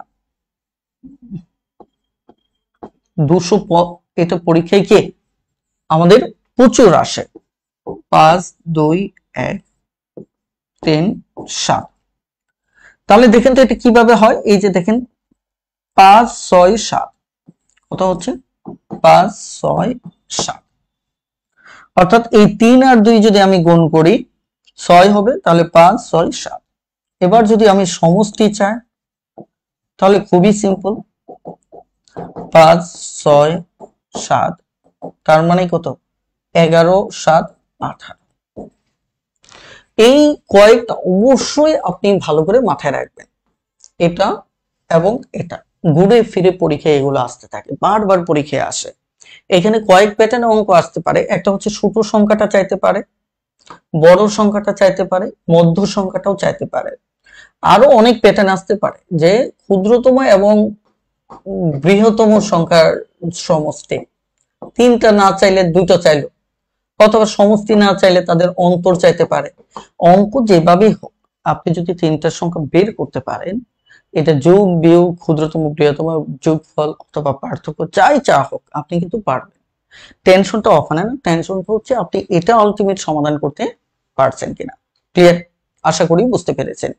এটা পরীক্ষায় কি আমাদের প্রচুর আসে। 5 2 1 3 7। তাহলে দেখেন তো এটা কিভাবে হয়। এই যে দেখেন 5 6 7 কত হচ্ছে 5 6 7, অর্থাৎ এই 3 আর 2 যদি আমি গুণ করি 6 হবে, তাহলে 5 6 7। এবার যদি আমি সমষ্টি চাই তাহলে খুবই সিম্পল, 5 6 7 তার মানে কত 11 7 18। এই কয়েকটা অবশ্যই আপনি ভালো করে মাথায় রাখবেন, এটা এবং এটা ঘুরে ফিরে পরীক্ষায় এগুলো আসতে থাকে, বারবার পরীক্ষায় আসে। এখানে কয়েক প্যাটার্নে অঙ্ক আসতে পারে। একটা হচ্ছে ছোট সংখ্যাটা চাইতে পারে, বড় সংখ্যাটা চাইতে পারে, মধ্য সংখ্যাটাও চাইতে পারে। আরো অনেক প্যাটার্ন আসতে পারে যে ক্ষুদ্রতম এবং বৃহত্তম সংখ্যার সমষ্টি, তিনটা না চাইলে দুটো চাইলো, অথবা সমষ্টি না চাইলে তাদের অন্তর চাইতে পারে। অঙ্ক যেভাবেই হোক আপনি যদি তিনটার সংখ্যা বের করতে পারেন, এটা যোগ বিয়োগ ক্ষুদ্রতম বৃহত্তম যোগফল অথবা পার্থক্য যাই চা হোক আপনি কিন্তু পারবেন। টেনশনটা ওখানে না, টেনশনটা হচ্ছে আপনি এটা আলটিমেট সমাধান করতে পারছেন কিনা। ক্লিয়ার? আশা করি বুঝতে পেরেছেন।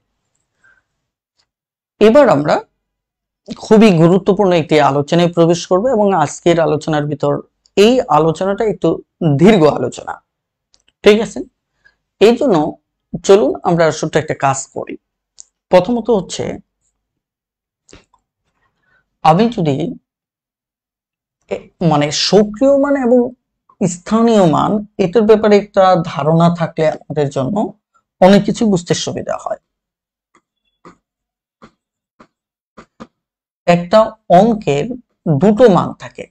এবার আমরা খুবই গুরুত্বপূর্ণ একটি আলোচনায় প্রবেশ করব, এবং আজকের আলোচনার ভিতর এই আলোচনাটা একটু দীর্ঘ আলোচনা, ঠিক আছে? এই জন্য চলুন আমরা ছোট্ট একটা কাজ করি। প্রথমত হচ্ছে আমি যদি মানে সক্রিয় মান এবং স্থানীয় মান এটার ব্যাপারে একটা ধারণা থাকলে আমাদের জন্য অনেক কিছু বুঝতে সুবিধা হয়। একটা অঙ্কের দুটো মান থাকে,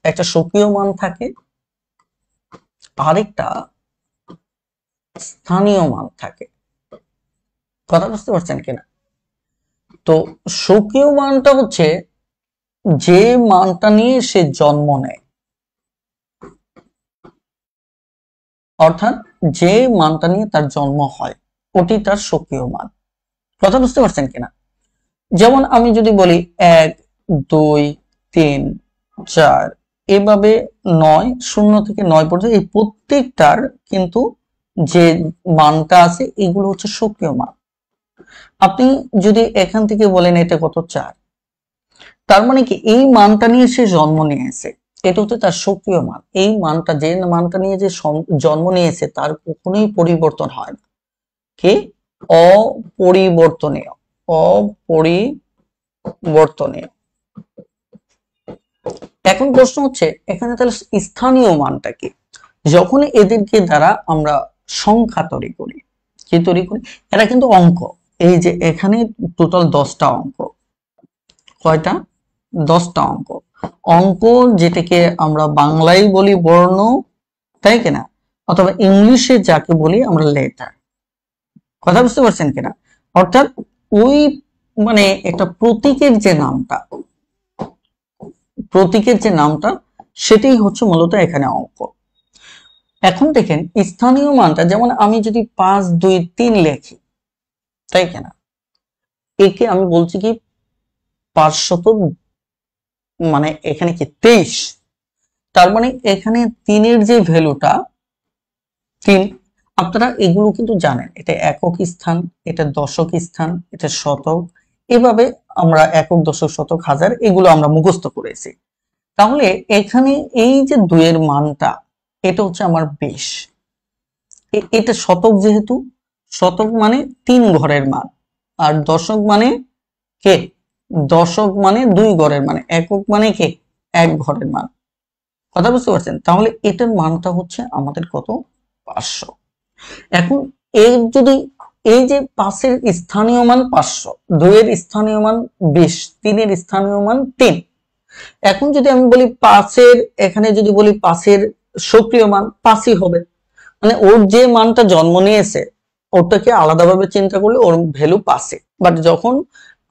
একটা সক্রিয় মান থাকে, আরেকটা স্থানীয় মান থাকে। কথা বুঝতে পারছেন কিনা? তো সক্রিয় মানটা হচ্ছে যে মানটা নিয়ে সে জন্ম নেয়, অর্থাৎ যে মানটা নিয়ে তার জন্ম হয় ওটি তার সক্রিয় মান। কথা বুঝতে পারছেন কিনা? যেমন আমি যদি বলি 1 2 3 4 এভাবে 9 0 থেকে 9 পর্যন্ত এই প্রত্যেকটার কিন্তু যে মানটা আছে এগুলো হচ্ছে সক্রিয় মান। আপনি যদি এখান থেকে বলেন এটা কত 4, তার মানে কি এই মানটা নিয়ে সে জন্ম নিয়েছে, এটা হচ্ছে তার সক্রিয় মান। এই মানটা যে মানটা নিয়ে যে জন্ম নিয়েছে তার কখনোই পরিবর্তন হয় না, কি অপরিবর্তনীয়, অপরিবর্তনীয়। এখন প্রশ্ন হচ্ছে এখানে তাহলে স্থানীয় মানটা কি? যখন এদেরকে দ্বারা আমরা সংখ্যা তৈরি করি, কি তৈরি করি? এরা কিন্তু অঙ্ক। এই যে এখানে টোটাল 10টা অঙ্ক, কয়টা? 10টা অঙ্ক। অঙ্ক যেটাকে আমরা বাংলায় বলি বর্ণ, তাই কিনা, অথবা ইংলিশে যাকে বলি আমরা লেটার। কথা বুঝতে পারছেন কিনা? অর্থাৎ ওই মানে একটা প্রতীকের যে নামটা, প্রতীকের যে নামটা সেটাই হচ্ছে মূলত এখানে অঙ্ক। এখন দেখেন স্থানীয় মানটা, যেমন আমি যদি 5 2 3 লিখি, তাই কিনা, একে আমি বলছি কি 500, মানে এখানে কি 23, তার মানে এখানে 3-এর যে ভ্যালুটা 3। আপনারা এগুলো কিন্তু জানেন, এটা একক স্থান, এটা দশক স্থান, এটা শতক, এভাবে আমরা একক দশক শতক হাজার এগুলো আমরা মুখস্থ করেছি। তাহলে এখানে এই যে 2-এর মানটা এটা হচ্ছে আমার 20। এটা শতক, যেহেতু শতক মানে 3 ঘরের মান, আর দশক মানে কে, দশক মানে 2 ঘরের মান, একক মানে কে 1 ঘরের মান। কথা বুঝতে পারছেন? তাহলে এটার মানটা হচ্ছে আমাদের কত 500। এখন এই যদি এই যে 5-এর স্থানীয় মান 500, 2-এর স্থানীয় মান 20, 3-এর স্থানীয় মান 3। এখন যদি আমি বলি 5-এর, এখানে যদি বলি 5-এর সক্রিয় মান 5ই হবে, মানে ওর যে মানটা জন্ম নিয়েছে ওটাকে আলাদাভাবে চিন্তা করলে ওর ভ্যালু 5-এ। বাট যখন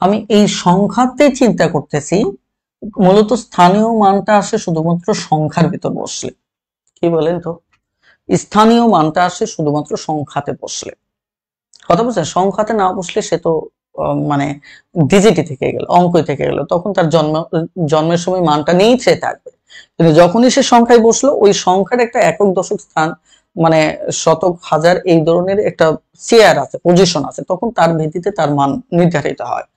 আমি এই সংখ্যাতে চিন্তা করতেছি, মূলত স্থানীয় মানটা আসে শুধুমাত্র সংখ্যার ভিতর বসলে। কি বলেন তো? স্থানীয় মানটা আসে শুধুমাত্র সংখ্যাতে বসলে। কথা বলছেন? সংখ্যাতে না বসলে সে তো মানে ডিজিটই থেকে গেল, অঙ্কই থেকে গেল, তখন তার জন্মের সময় মানটা নিয়েই সে থাকবে। কিন্তু যখনই সে সংখ্যায় বসলো, ওই সংখ্যার একটা একক দশক স্থান মানে শতক হাজার এই ধরনের একটা চেয়ার আছে, পজিশন আছে, তখন তার ভিত্তিতে তার মান নির্ধারিত হয়।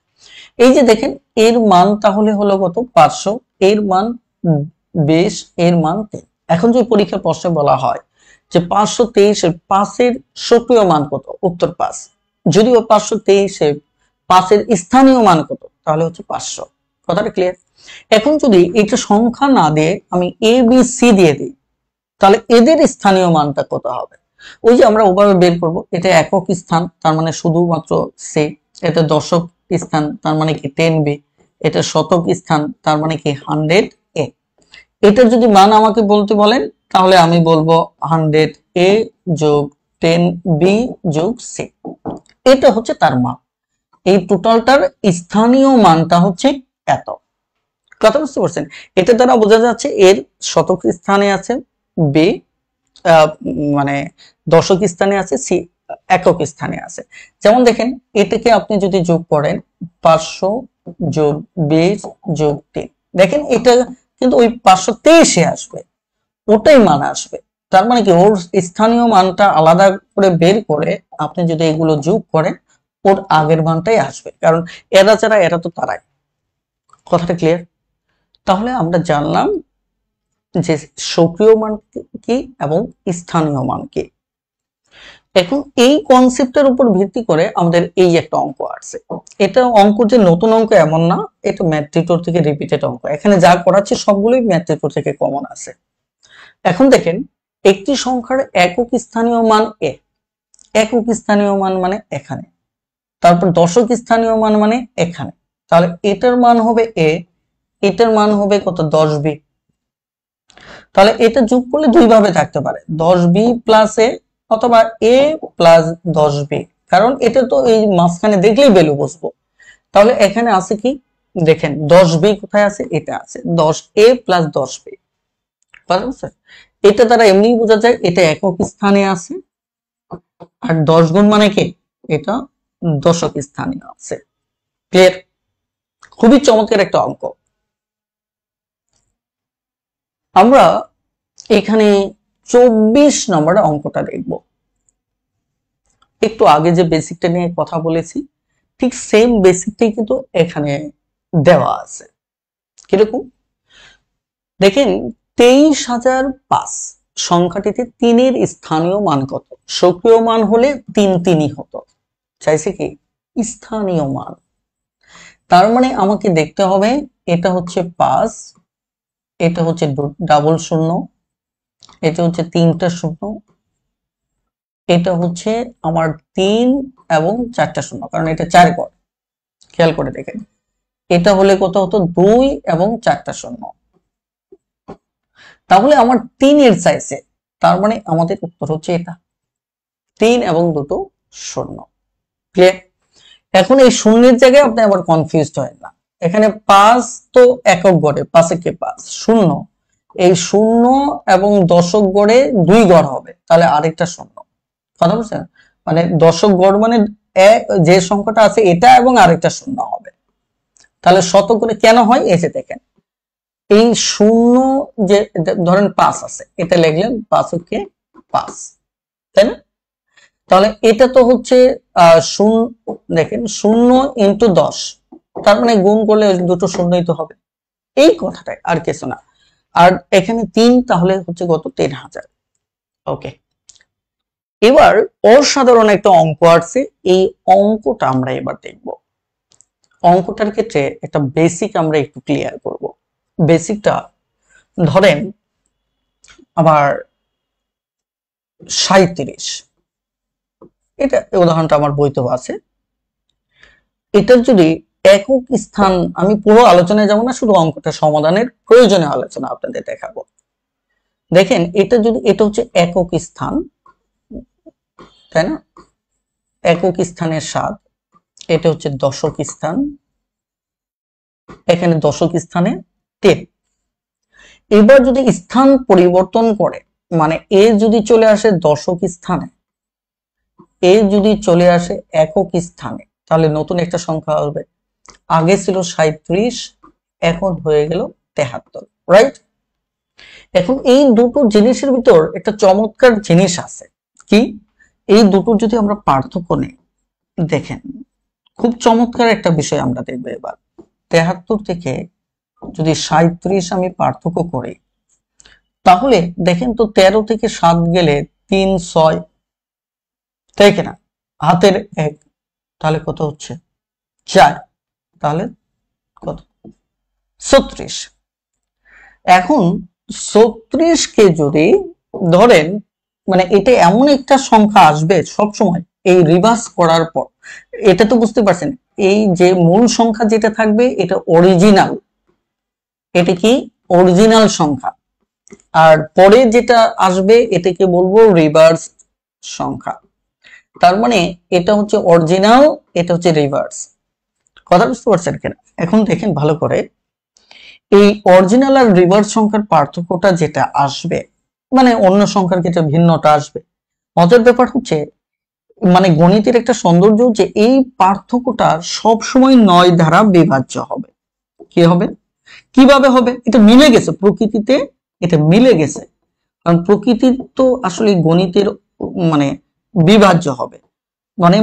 এই যে দেখেন এর মান তাহলে হলো কত 500, এর মান 20, এর মান 3। এখন যদি পরীক্ষার প্রশ্নে বলা হয় যে 523 এর 5 এর সক্রিয় মান কত, উত্তর 5। যদিও 523 এর 5 এর স্থানীয় মান কত, তাহলে হচ্ছে 500। কথাটা ক্লিয়ার? এখন যদি এটা সংখ্যা না দিয়ে আমি এ বি সি দিয়ে দিই, তাহলে এদের স্থানীয় মানটা কত হবে? ওই যে আমরা ওভাবে বের করব, এটা একক স্থান তার মানে শুধুমাত্র সে, এটা দশক স্থান তার মানে কি 10b, এটা শতক স্থান তার মানে কি 100a। এটার যদি মান আমাকে বলতে বলেন তাহলে আমি বলবো 100a যোগ 10b যোগ c, এটা হচ্ছে তার মান। এই টোটালটার স্থানীয় মানটা হচ্ছে এত। কথা বুঝতে পারছেন? এটা দ্বারা বোঝা যাচ্ছে এর শতক স্থানে আছে b, মানে দশক স্থানে আছে, সি একক স্থানে আছে। যেমন দেখেন এটাকে আপনি যদি যোগ করেন 500 যোগ 20 যোগ 3, দেখেন এটা কিন্তু ওই 523 আসবে, ওটাই মান আসবে। তার মানে কি ওর স্থানীয় মানটা আলাদা করে বের করে আপনি যদি এগুলো যোগ করেন ওর আগের মানটাই আসবে, কারণ এরা যারা এরা তো তারাই। কথাটা ক্লিয়ার? তাহলে আমরা জানলাম যে সক্রিয় মান কি এবং স্থানীয় মান কি। এখন এই কনসেপ্টের উপর ভিত্তি করে আমাদের এই একটা অঙ্ক আসছে। এটা অঙ্ক যে নতুন অঙ্ক এমন না, এটা ম্যাথ টিউটর থেকে রিপিটেড অঙ্ক। এখানে যা করাচ্ছি সবগুলোই ম্যাথ টিউটর থেকে কমন আছে। এখন দেখেন একটি সংখ্যার একক স্থানীয় মান এ, একক স্থানীয় মান মানে এখানে, তারপর দশক স্থানীয় মান মানে এখানে, তাহলে এটার মান হবে এ, এটার মান হবে কত 10b। তাহলে এটা যোগ করলে দুই ভাবে থাকতে পারে, 10b প্লাস এ অথবা a প্লাস 10b, কারণ এটা তো এই মাঝখানে দেখলেই ভ্যালু বসবো। তাহলে এখানে আছে কি দেখেন 10b কোথায় আছে, এটা আছে 10a প্লাস 10b। বুঝছেন? এটা দ্বারা এমনি বোঝা যায় এটা একক স্থানে আছে, আর 10 গুণ মানে কি এটা দশক স্থানে আছে। ক্লিয়ার? খুবই চমৎকার একটা অঙ্ক। আমরা এখানে 24 নম্বরের অঙ্কটা দেখব। একটু আগে যে বেসিকটা নিয়ে কথা বলেছি ঠিক সেম বেসিকটাই কিন্তু এখানে দেওয়া আছে। কিরকম দেখেন 23,005 সংখ্যাটিতে 3-এর স্থানীয় মান কত? সক্রিয় মান হলে 3 হতো, চাইছে কি স্থানীয় মান। তার মানে আমাকে দেখতে হবে এটা হচ্ছে 5, এটা হচ্ছে ডাবল শূন্য, এটা হচ্ছে 3টা শূন্য, এটা হচ্ছে আমার 3 এবং 4টা শূন্য, কারণ এটা 4 ঘর। খেয়াল করে দেখেন এটা হলে কত হতো 2 এবং 4টা শূন্য। তাহলে আমার 3 এর চাইছে, তার মানে আমাদের উত্তর হচ্ছে এটা 3 এবং দুটো শূন্য। ক্লিয়ার? এখন এই শূন্যের জায়গায় আপনি আবার কনফিউজড হয় না, এখানে 5 তো একক গড়ে 5 কে 5 শূন্য, এই শূন্য এবং দশক গড়ে 2 গড় হবে, তাহলে আরেকটা শূন্য। কথা বুঝছেন? মানে দশক গড় মানে যে সংখ্যাটা আছে এটা এবং আরেকটা শূন্য হবে। তাহলে শতক গড়ে কেন হয় এই যে দেখেন এই শূন্য যে ধরেন 5 আছে, এটা লিখলেন 5 কে 5, তাই না? তাহলে এটা তো হচ্ছে শূন্য, দেখেন 0 ইন্টু 10, তার মানে গুণ করলে দুটো শূন্যই তো হবে, এই কথাটাই আর কিছু না। আর এখানে 3, তাহলে হচ্ছে কত 3,000। ওকে, এবার অসাধারণ একটা অঙ্ক আছে, এই অঙ্কটা আমরা এবার দেখব। অঙ্কটার ক্ষেত্রে একটা বেসিক আমরা একটু ক্লিয়ার করব। বেসিকটা ধরেন আবার 37, এটা উদাহরণটা আমার বইতেও আছে। এটার যদি একক স্থান, আমি পুরো আলোচনায় যাব না, শুধু অঙ্কটা সমাধানের প্রয়োজনীয় আলোচনা আপনাদের দেখাবো। দেখেন এটা যদি, এটা হচ্ছে একক স্থান, তাই না? একক স্থানের 7, এটা হচ্ছে দশক স্থান, এখানে দশক স্থানে 3। এবার যদি স্থান পরিবর্তন করে, মানে এ যদি চলে আসে দশক স্থানে, এ যদি চলে আসে একক স্থানে, তাহলে নতুন একটা সংখ্যা হবে। আগে ছিল 37, এখন হয়ে গেল 73, রাইট? এখন এই দুটো জিনিসের ভিতর একটা চমৎকার জিনিস আছে কি, এই দুটো যদি আমরা পার্থক্য নিই, দেখেন খুব চমৎকার একটা বিষয় আমরা দেখবো এবার। 73 থেকে যদি 37 আমি পার্থক্য করি, তাহলে দেখেন তো 13 থেকে 7 গেলে 3 6, তাই কিনা? হাতের 1, তাহলে কত হচ্ছে 4, তাহলে কত 36। এখন 36 কে যদি ধরেন, মানে এটা এমন একটা সংখ্যা আসবে সব সময় এই রিভার্স করার পর, এটা তো বুঝতে পারছেন এই যে মূল সংখ্যা যেটা থাকবে এটা অরিজিনাল, এটা কি অরিজিনাল সংখ্যা, আর পরে যেটা আসবে এটাকে বলবো রিভার্স সংখ্যা। তার মানে এটা হচ্ছে অরিজিনাল, এটা হচ্ছে রিভার্স। কথা বুঝতে পারছেন কিনা? এখন দেখেন ভালো করে, এই অরিজিনাল আর রিভার্স সংখ্যার পার্থক্যটা যেটা আসবে, মানে অন্য সংখ্যার ক্ষেত্রে ভিন্নটা আসবে। মজার ব্যাপার হচ্ছে, মানে গণিতের একটা সৌন্দর্য যে এই পার্থক্যটা সব সময় 9 দ্বারা বিভাজ্য হবে। কি হবে, কিভাবে হবে? এটা মিলে গেছে প্রকৃতিতে, এটা মিলে গেছে। কারণ প্রকৃতির তো আসলে গণিতের মানে বিভাজ্য হবে, মানে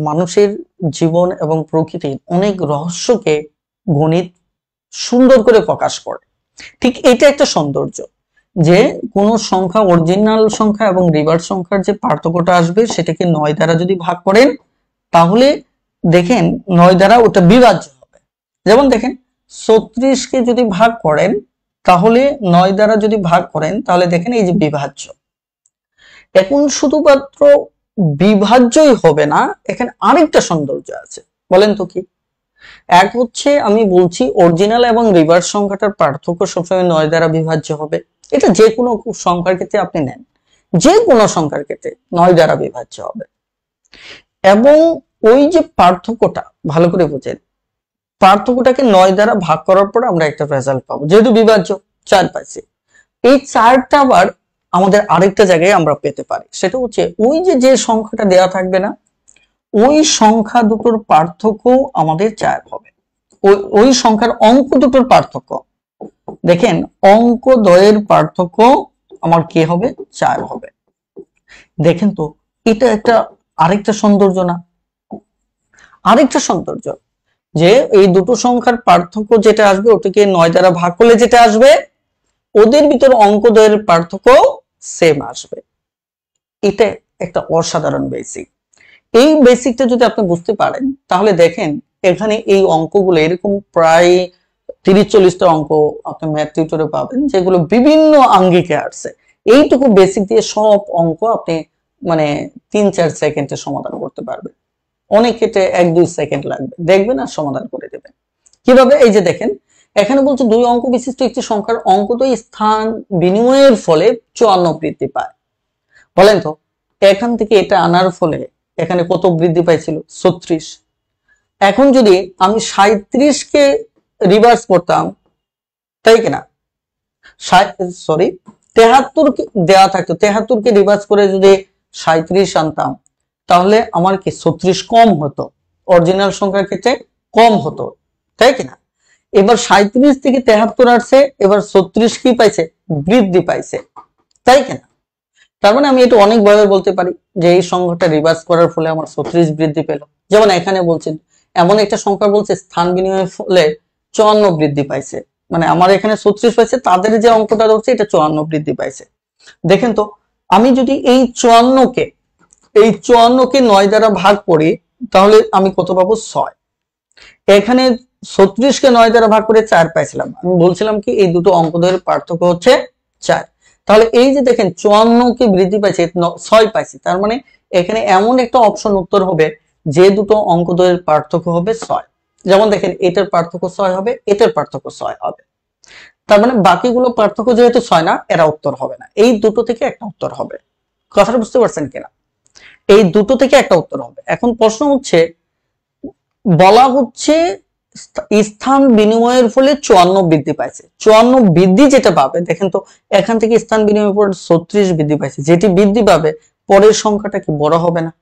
মানুষের জীবন এবং প্রকৃতির অনেক রহস্যকে গণিত সুন্দর করে প্রকাশ করে। ঠিক এটা একটা সৌন্দর্য যে কোন সংখ্যা অরিজিনাল সংখ্যা এবং রিভার্স সংখ্যার যে পার্থক্যটা আসবে সেটাকে 9 দ্বারা যদি ভাগ করেন, তাহলে দেখেন 9 দ্বারা ওটা বিভাজ্য হবে। যেমন দেখেন 36 কে যদি ভাগ করেন, তাহলে 9 দ্বারা যদি ভাগ করেন, তাহলে দেখেন এই যে বিভাজ্য। এখন শুধুমাত্র বিভাজ্যই হবে না, এখানে আরেকটা সৌন্দর্য আছে, বলেন তো কি? এক হচ্ছে আমি বলছি অরিজিনাল এবং রিভার্স সংখ্যাটার পার্থক্য সবসময় 9 দ্বারা বিভাজ্য হবে। এটা যে কোনো সংখ্যার ক্ষেত্রে আপনি নেন, যে কোনো সংখ্যার ক্ষেত্রে 9 দ্বারা বিভাজ্য হবে। এবং ওই যে পার্থক্যটা ভালো করে বুঝেন, পার্থক্যটাকে 9 দ্বারা ভাগ করার পর আমরা একটা রেজাল্ট পাবো, যেহেতু বিভাজ্য 4 পাইছি। এই 4টা আবার আমাদের আরেকটা জায়গায় আমরা পেতে পারি, সেটা হচ্ছে ওই যে সংখ্যাটা দেয়া থাকবে না, ওই সংখ্যা দুটোর পার্থক্য আমাদের 4 হবে। ওই সংখ্যার অঙ্ক দুটোর পার্থক্য, দেখেন অঙ্ক দ্বয়ের পার্থক্য আমার কি হবে 4 হবে। দেখেন তো এটা একটা আরেকটা সৌন্দর্য না? আরেকটা সৌন্দর্য যে এই দুটো সংখ্যার পার্থক্য যেটা আসবে ওটাকে 9 দ্বারা ভাগ করলে যেটা আসবে, ওদের ভিতর অঙ্ক দ্বয়ের পার্থক্য সেম আসবে। এটা একটা অসাধারণ বেসিক। এই বেসিকটা যদি আপনি বুঝতে পারেন, তাহলে দেখেন এখানে এই অঙ্কগুলো এরকম প্রায় 30-40টা অঙ্ক আপনি ম্যাথ টিউটরে পাবেন, যেগুলো বিভিন্ন আঙ্গিকে আসছে। এইটুকু বেসিক দিয়ে সব অঙ্ক আপনি মানে 3-4 সেকেন্ডে সমাধান করতে পারবেন। অনেক ক্ষেত্রে 1-2 সেকেন্ড লাগবে, দেখবেন আর সমাধান করে দেবেন। কিভাবে? এই যে দেখেন এখানে বলছে 2 অঙ্ক বিশিষ্ট একটি সংখ্যার অঙ্কদ্বয় স্থান বিনিময়ের ফলে 54 বৃদ্ধি পায়। বলেন তো এখান থেকে এটা আনার ফলে এখানে কত বৃদ্ধি পাইছিল? 36। এখন যদি আমি 37 কে রিভার্স করতাম, তাই কিনা, সরি 73 দেওয়া থাকতো, 73 কে রিভার্স করে যদি 37 আনতাম, তাহলে আমার কি 36 কম হতো, অরিজিনাল সংখ্যার ক্ষেত্রে কম হতো, তাই কিনা? এবার 37 থেকে 73 আসছে, এবার 36 কি পাইছে? বৃদ্ধি পাইছে, তাই কিনা? তার মানে আমি এটা অনেকভাবে বলতে পারি যে এই সংখ্যাটা রিভার্স করার ফলে আমার 36 বৃদ্ধি পেল। যেমন এখানে বলছেন এমন একটা সংখ্যা বলছে স্থান বিনিময়ের ফলে 54 বৃদ্ধি পাইছে, মানে আমার এখানে 36 পাইছে, তাদের যে অঙ্কটা রয়েছে এটা 54 বৃদ্ধি পাইছে। দেখেন তো আমি যদি এই 54 কে 9 দ্বারা ভাগ করি, তাহলে আমি কত পাবো? 6। এখানে 36 কে 9 দ্বারা ভাগ করে 4 পাইছিলাম, আমি বলছিলাম কি এই দুটো অঙ্কদ্বয়ের পার্থক্য হচ্ছে 4। তাহলে এই যে দেখেন 54 কে বৃদ্ধি পাইছে 6 পাইছি, তার মানে এখানে এমন একটা অপশন উত্তর হবে যে দুটো অঙ্কদ্বয়ের পার্থক্য হবে 6। যেমন দেখেন এটার পার্থক্য 6 হবে, এটার পার্থক্য 6 হবে, তার মানে বাকিগুলো পার্থক্য যেহেতু 6 না, এরা উত্তর হবে না, এই দুটো থেকে একটা উত্তর হবে। কথাটা বুঝতে পারছেন কিনা? এই দুটো থেকে একটা উত্তর হবে। এখন প্রশ্ন হচ্ছে, বলা হচ্ছে স্থান বিনিময়ের ফলে 54 বৃদ্ধি পাইছে। 54 বৃদ্ধি যেটা পাবে, দেখেন তো এখান থেকে স্থান বিনিময়ের পর 36 বৃদ্ধি পাইছে, যেটি বৃদ্ধি পাবে পরের সংখ্যাটা কি বড় হবে না?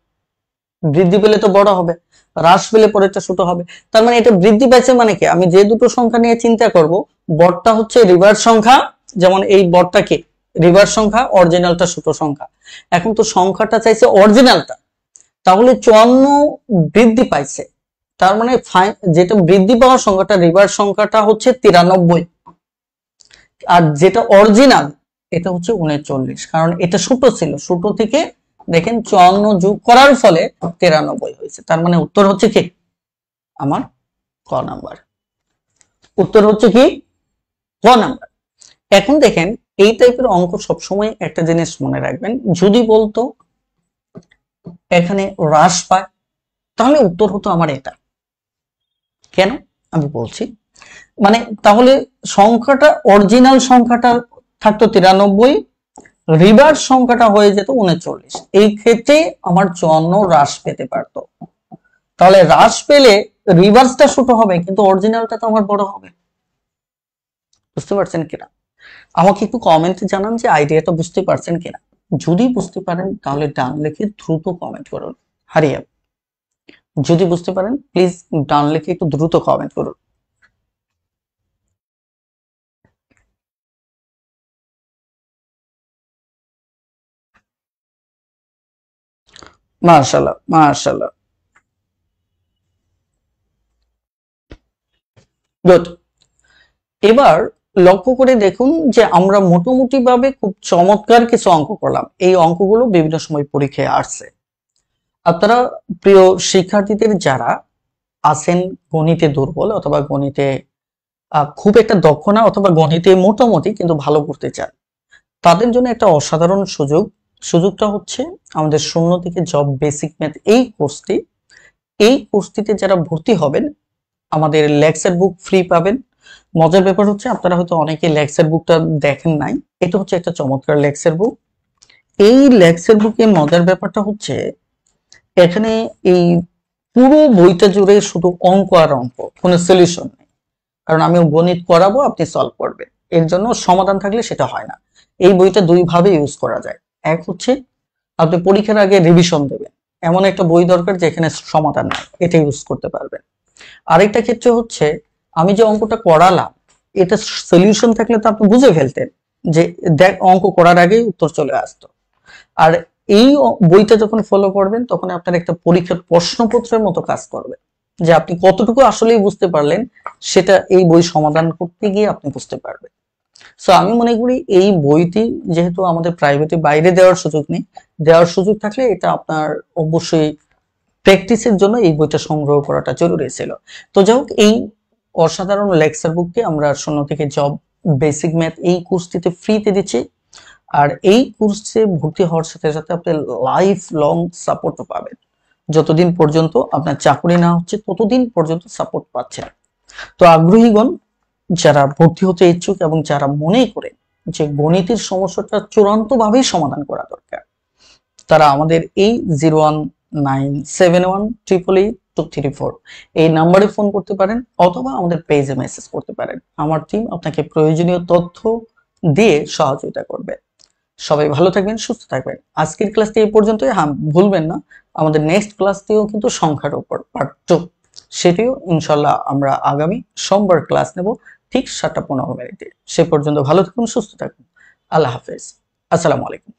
বৃদ্ধি পেলে তো বড় হবে, হ্রাস পেলে পরেরটা ছোট হবে। তার মানে এটা বৃদ্ধি পাইছে মানে কি, আমি যে দুটো সংখ্যা নিয়ে চিন্তা করব, বড়টা হচ্ছে রিভার্স সংখ্যা, যেমন এই বড়টা কি রিভার্স সংখ্যা, অরিজিনালটা ছোট সংখ্যা। এখন তো সংখ্যাটা চাইছে অরিজিনালটা, তাহলে 54 বৃদ্ধি পাইছে, তার মানে যেটা বৃদ্ধি পাওয়ার সংখ্যাটা রিভার্স সংখ্যাটা হচ্ছে 93, আর যেটা অরিজিনাল এটা হচ্ছে 39, কারণ এটা ছোট ছিল, ছোট থেকে দেখেন 54 যোগ করার ফলে 93 হয়েছে। তার মানে উত্তর হচ্ছে কি আমার ক নাম্বার, উত্তর হচ্ছে কি ক নাম্বার। এখন দেখেন এই টাইপের অঙ্ক সবসময় একটা জিনিস মনে রাখবেন, যদি বলতো এখানে হ্রাস পায় তাহলে উত্তর হতো আমার এটা। কেন আমি বলছি, মানে তাহলে সংখ্যাটা অরিজিনাল সংখ্যাটা থাকতো 93, রিভার্স সংখ্যাটা হয়ে যেত 39, এই ক্ষেত্রে আমার 54 হ্রাস পেতে পারতো। তাহলে হ্রাস পেলে রিভার্সটা ছোট হবে কিন্তু অরিজিনালটা তো আমার বড় হবে। বুঝতে পারছেন কিনা? আমাকে একটু কমেন্টে জানান যে আইডিয়াটা বুঝতে পারছেন কিনা। যদি বুঝতে পারেন তাহলে ডান লিখে দ্রুত কমেন্ট করুন, হারিয়ে। যদি বুঝতে পারেন প্লিজ ডান লিখে একটু দ্রুত কমেন্ট করুন। মাশাআল্লাহ মাশাআল্লাহ, গুড। এবার লক্ষ্য করে দেখুন যে আমরা মোটামুটি ভাবে খুব চমৎকার কিছু অঙ্ক করলাম। এই অঙ্কগুলো বিভিন্ন সময় পরীক্ষায় আসছে। আপনারা প্রিয় শিক্ষার্থীদের যারা আছেন গণিতে দুর্বল অথবা গণিতে খুব একটা দক্ষ না, অথবা গণিতে মোটামুটি কিন্তু ভালো করতে চান, তাদের জন্য একটা অসাধারণ সুযোগটা হচ্ছে আমাদের শূন্য থেকে জব বেসিক ম্যাথ এই কোর্সটিতে যারা ভর্তি হবেন আমাদের লেকচার বুক ফ্রি পাবেন। মজার ব্যাপার হচ্ছে আপনারা হয়তো অনেকে লেকচার বুকটা দেখেন নাই, এটা হচ্ছে একটা চমৎকার লেকচার বুক। এই লেকচার বুকের মজার ব্যাপারটা হচ্ছে এখানে এই পুরো বইটা জুড়ে শুধু অঙ্ক আর অঙ্ক, কোনো সলিউশন নেই। কারণ আমি গণিত করাবো, আপনি সলভ করবেন, এর জন্য সমাধান থাকলে সেটা হয় না। এই বইটা দুই ভাবে ইউজ করা যায়। এক হচ্ছে আপনি পরীক্ষার আগে রিভিশন দেবেন, এমন একটা বই দরকার যেখানে সমাধান নাই, এটা ইউজ করতে পারবেন। আরেকটা ক্ষেত্রে হচ্ছে আমি যে অঙ্কটা করালাম এটা সলিউশন থাকলে তো আপনি বুঝে ফেলতেন যে দেখ অঙ্ক করার আগেই উত্তর চলে আসতো। আর এই বইটা যখন ফলো করবেন তখন আপনার একটা পরীক্ষার প্রশ্নপত্রের মতো কাজ করবে, যে আপনি কতটুকু আসলেই বুঝতে পারলেন সেটা এই বই সমাধান করতে গিয়ে আপনি বুঝতে পারবেন। সো আমি মনে করি এই বইটি যেহেতু আমাদের প্রাইভেটে বাইরে দেওয়ার সুযোগ নেই, দেওয়ার সুযোগ থাকলে এটা আপনার অবশ্যই প্র্যাকটিসের জন্য এই বইটা সংগ্রহ করাটা জরুরি ছিল। তো যাই হোক, এই অসাধারণ লেকচার বুকটি আমরা শূন্য থেকে জব বেসিক ম্যাথ এই কোর্সটিতে ফ্রিতে দিচ্ছি। আর এই কোর্সে ভর্তি হওয়ার সাথে সাথে আপনি লাইফ লং সাপোর্টও পাবেন। যতদিন পর্যন্ত আপনার চাকরি না হচ্ছে ততদিন পর্যন্ত সাপোর্ট পাচ্ছেন। তো আগ্রহীগণ যারা ভর্তি হতে ইচ্ছুক এবং যারা মনে করে যে গণিতের সমস্যাটা চূড়ান্তভাবেই সমাধান করা দরকার, তারা আমাদের এই 01971882234 এই নাম্বারে ফোন করতে পারেন অথবা আমাদের পেজে মেসেজ করতে পারেন। আমার টিম আপনাকে প্রয়োজনীয় তথ্য দিয়ে সহযোগিতা করবে। সবাই ভালো থাকবেন, সুস্থ থাকবেন। আজকের ক্লাসটি এই পর্যন্তই। হ্যাঁ, ভুলবেন না আমাদের নেক্সট ক্লাসটিও কিন্তু সংখ্যার উপর পার্ট 2, সেটিও ইনশাল্লাহ আমরা আগামী সোমবার ক্লাস নেব ঠিক 7:15 মিনিটে। সে পর্যন্ত ভালো থাকুন, সুস্থ থাকুন। আল্লাহ হাফেজ, আসসালামু আলাইকুম।